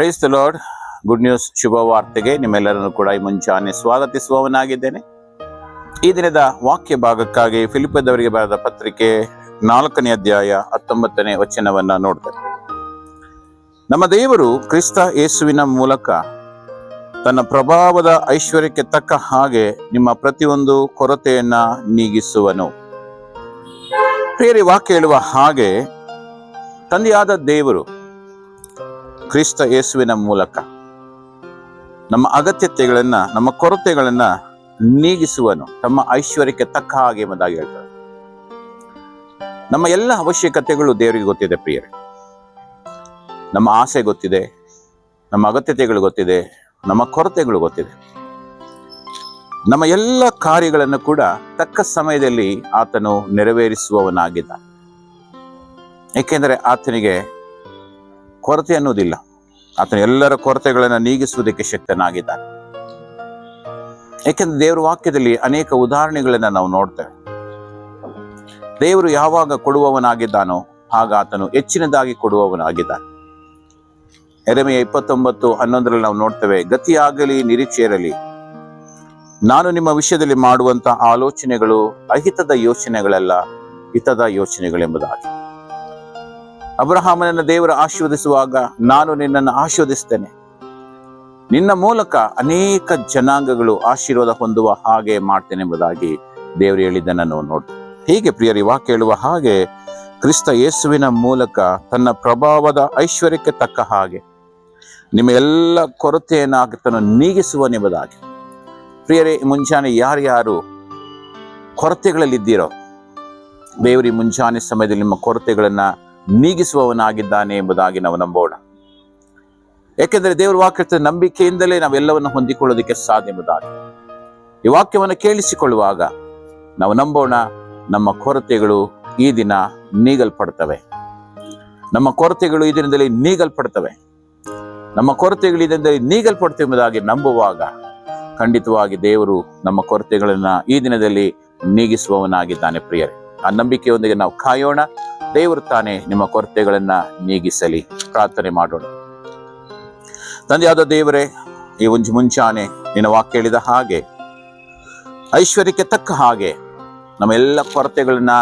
Price the lord. Good news, ಶುಭ ವಾರ್ತೆಗೆ ನಿಮ್ಮೆಲ್ಲರನ್ನು ಕೂಡ ಈ ಮುಂಚಾನೆ ಸ್ವಾಗತಿಸುವವನಾಗಿದ್ದೇನೆ. ಈ ದಿನದ ವಾಕ್ಯ ಭಾಗಕ್ಕಾಗಿ ಫಿಲಿಪ್ಪದವರಿಗೆ ಬರೆದ ಪತ್ರಿಕೆ 4ನೇ ಅಧ್ಯಾಯ 19ನೇ ವಚನವನ್ನ ನೋಡ್ತೇವೆ. ನಮ್ಮ ದೇವರು ಕ್ರಿಸ್ತ ಯೇಸುವಿನ ಮೂಲಕ ತನ್ನ ಪ್ರಭಾವದ ಐಶ್ವರ್ಯಕ್ಕೆ ತಕ್ಕ ಹಾಗೆ ನಿಮ್ಮ ಪ್ರತಿಯೊಂದು ಕೊರತೆಯನ್ನ ನೀಗಿಸುವನು. ಪ್ರಿಯರೇ, ವಾಕ್ಯ ಹೇಳುವ ಹಾಗೆ ತಂದೆಯಾದ ದೇವರು ಕ್ರಿಸ್ತ ಯೇಸುವಿನ ಮೂಲಕ ನಮ್ಮ ಅಗತ್ಯತೆಗಳನ್ನ, ನಮ್ಮ ಕೊರತೆಗಳನ್ನ ನೀಗಿಸುವನು, ತಮ್ಮ ಐಶ್ವರ್ಯಕ್ಕೆ ತಕ್ಕ ಹಾಗೆ ಎಂಬುದಾಗಿ ಹೇಳ್ತಾರೆ. ನಮ್ಮ ಎಲ್ಲ ಅವಶ್ಯಕತೆಗಳು ದೇವರಿಗೆ ಗೊತ್ತಿದೆ ಪ್ರಿಯರೇ. ನಮ್ಮ ಆಸೆ ಗೊತ್ತಿದೆ, ನಮ್ಮ ಅಗತ್ಯತೆಗಳು ಗೊತ್ತಿದೆ, ನಮ್ಮ ಕೊರತೆಗಳು ಗೊತ್ತಿದೆ. ನಮ್ಮ ಎಲ್ಲ ಕಾರ್ಯಗಳನ್ನು ಕೂಡ ತಕ್ಕ ಸಮಯದಲ್ಲಿ ಆತನು ನೆರವೇರಿಸುವವನಾಗಿದ್ದ. ಏಕೆಂದರೆ ಆತನಿಗೆ ಕೊರತೆ ಅನ್ನೋದಿಲ್ಲ. ಆತನ ಎಲ್ಲರ ಕೊರತೆಗಳನ್ನು ನೀಗಿಸುವುದಕ್ಕೆ ಶಕ್ತನಾಗಿದ್ದಾನೆ. ಏಕೆಂದ್ರೆ ದೇವರ ವಾಕ್ಯದಲ್ಲಿ ಅನೇಕ ಉದಾಹರಣೆಗಳನ್ನ ನಾವು ನೋಡ್ತೇವೆ. ದೇವರು ಯಾವಾಗ ಕೊಡುವವನಾಗಿದ್ದಾನೋ ಆಗ ಆತನು ಹೆಚ್ಚಿನದಾಗಿ ಕೊಡುವವನಾಗಿದ್ದಾನೆ. ಯೆರೆಮೀಯ 29:11 ನಾವು ನೋಡ್ತೇವೆ, ಗತಿಯಾಗಲಿ ನಿರೀಕ್ಷೆ ಇರಲಿ, ನಾನು ನಿಮ್ಮ ವಿಷಯದಲ್ಲಿ ಮಾಡುವಂತ ಆಲೋಚನೆಗಳು ಅಹಿತದ ಯೋಚನೆಗಳಲ್ಲ, ಹಿತದ ಯೋಚನೆಗಳೆಂಬುದಾಗಿ. ಅಬ್ರಹಾಮನನ್ನು ದೇವರು ಆಶೀರ್ವದಿಸುವಾಗ, ನಾನು ನಿನ್ನನ್ನು ಆಶೀರ್ವದಿಸ್ತೇನೆ, ನಿನ್ನ ಮೂಲಕ ಅನೇಕ ಜನಾಂಗಗಳು ಆಶೀರ್ವಾದ ಹೊಂದುವ ಹಾಗೆ ಮಾಡ್ತೇನೆ ಎಂಬುದಾಗಿ ದೇವರು ಹೇಳಿದ್ದನ್ನು ನಾವು ನೋಡ್ತೇವೆ. ಹೀಗೆ ಪ್ರಿಯರಿ, ವಾಕ್ಯ ಹೇಳುವ ಹಾಗೆ ಕ್ರಿಸ್ತ ಯೇಸುವಿನ ಮೂಲಕ ತನ್ನ ಪ್ರಭಾವದ ಐಶ್ವರ್ಯಕ್ಕೆ ತಕ್ಕ ಹಾಗೆ ನಿಮ್ಮ ಎಲ್ಲ ಕೊರತೆಯನ್ನು ಆತನು ನೀಗಿಸುವನೆಂಬುದಾಗಿ. ಪ್ರಿಯರೇ, ಮುಂಜಾನೆ ಯಾರ್ಯಾರು ಕೊರತೆಗಳಲ್ಲಿದ್ದೀರೋ ದೇವರಿ ಮುಂಜಾನೆ ಸಮಯದಲ್ಲಿ ನಿಮ್ಮ ಕೊರತೆಗಳನ್ನ ನೀಗಿಸುವವನಾಗಿದ್ದಾನೆ ಎಂಬುದಾಗಿ ನಾವು ನಂಬೋಣ. ಯಾಕೆಂದರೆ ದೇವರ ವಾಕ್ಯದ ನಂಬಿಕೆಯಿಂದಲೇ ನಾವೆಲ್ಲವನ್ನು ಹೊಂದಿಕೊಳ್ಳೋದಕ್ಕೆ ಸಾಧ್ಯ ಎಂಬುದಾಗಿ. ಈ ವಾಕ್ಯವನ್ನು ಕೇಳಿಸಿಕೊಳ್ಳುವಾಗ ನಾವು ನಂಬೋಣ, ನಮ್ಮ ಕೊರತೆಗಳು ಈ ದಿನ ನೀಗಲ್ಪಡ್ತವೆ, ನಮ್ಮ ಕೊರತೆಗಳು ಈ ದಿನದಲ್ಲಿ ನೀಗಲ್ಪಡ್ತವೆ, ನಮ್ಮ ಕೊರತೆಗಳು ಈ ದಿನದಲ್ಲಿ ನೀಗಲ್ಪಡ್ತವೆ ಎಂಬುದಾಗಿ ನಂಬುವಾಗ ಖಂಡಿತವಾಗಿ ದೇವರು ನಮ್ಮ ಕೊರತೆಗಳನ್ನ ಈ ದಿನದಲ್ಲಿ ನೀಗಿಸುವವನಾಗಿದ್ದಾನೆ. ಪ್ರಿಯರೇ, ಆ ನಂಬಿಕೆಯೊಂದಿಗೆ ನಾವು ಕಾಯೋಣ. ದೇವರು ತಾನೇ ನಿಮ್ಮ ಕೊರತೆಗಳನ್ನ ನೀಗಿಸಲಿ. ಪ್ರಾರ್ಥನೆ ಮಾಡೋಣ. ತಂದೆಯಾದ ದೇವರೇ, ಈ ಮುಂಚಾನೆ ನಿನ್ನ ವಾಕ್ಯ ಹೇಳಿದ ಹಾಗೆ ಐಶ್ವರ್ಯಕ್ಕೆ ತಕ್ಕ ಹಾಗೆ ನಮ್ಮೆಲ್ಲ ಕೊರತೆಗಳನ್ನ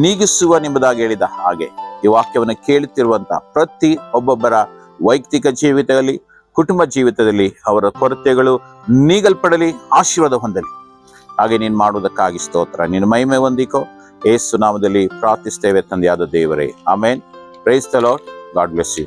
ನೀಗಿಸುವನೆಂಬುದಾಗಿ ಹೇಳಿದ ಹಾಗೆ ಈ ವಾಕ್ಯವನ್ನು ಕೇಳುತ್ತಿರುವಂತ ಪ್ರತಿ ಒಬ್ಬೊಬ್ಬರ ವೈಯಕ್ತಿಕ ಜೀವಿತದಲ್ಲಿ, ಕುಟುಂಬ ಜೀವಿತದಲ್ಲಿ ಅವರ ಕೊರತೆಗಳು ನೀಗಲ್ಪಡಲಿ, ಆಶೀರ್ವಾದ ಹೊಂದಲಿ. ಹಾಗೆ ನೀನು ಮಾಡುವುದಕ್ಕಾಗಿ ಸ್ತೋತ್ರ. ನೀನು ಮಹಿಮೆ ಹೊಂದಿಕೋ. ಯೇಸು ನಾಮದಲ್ಲಿ ಪ್ರಾರ್ಥಿಸ್ತೇವೆ ತಂದೆಯಾದ ದೇವರೇ, amen. Praise the lord. God bless you.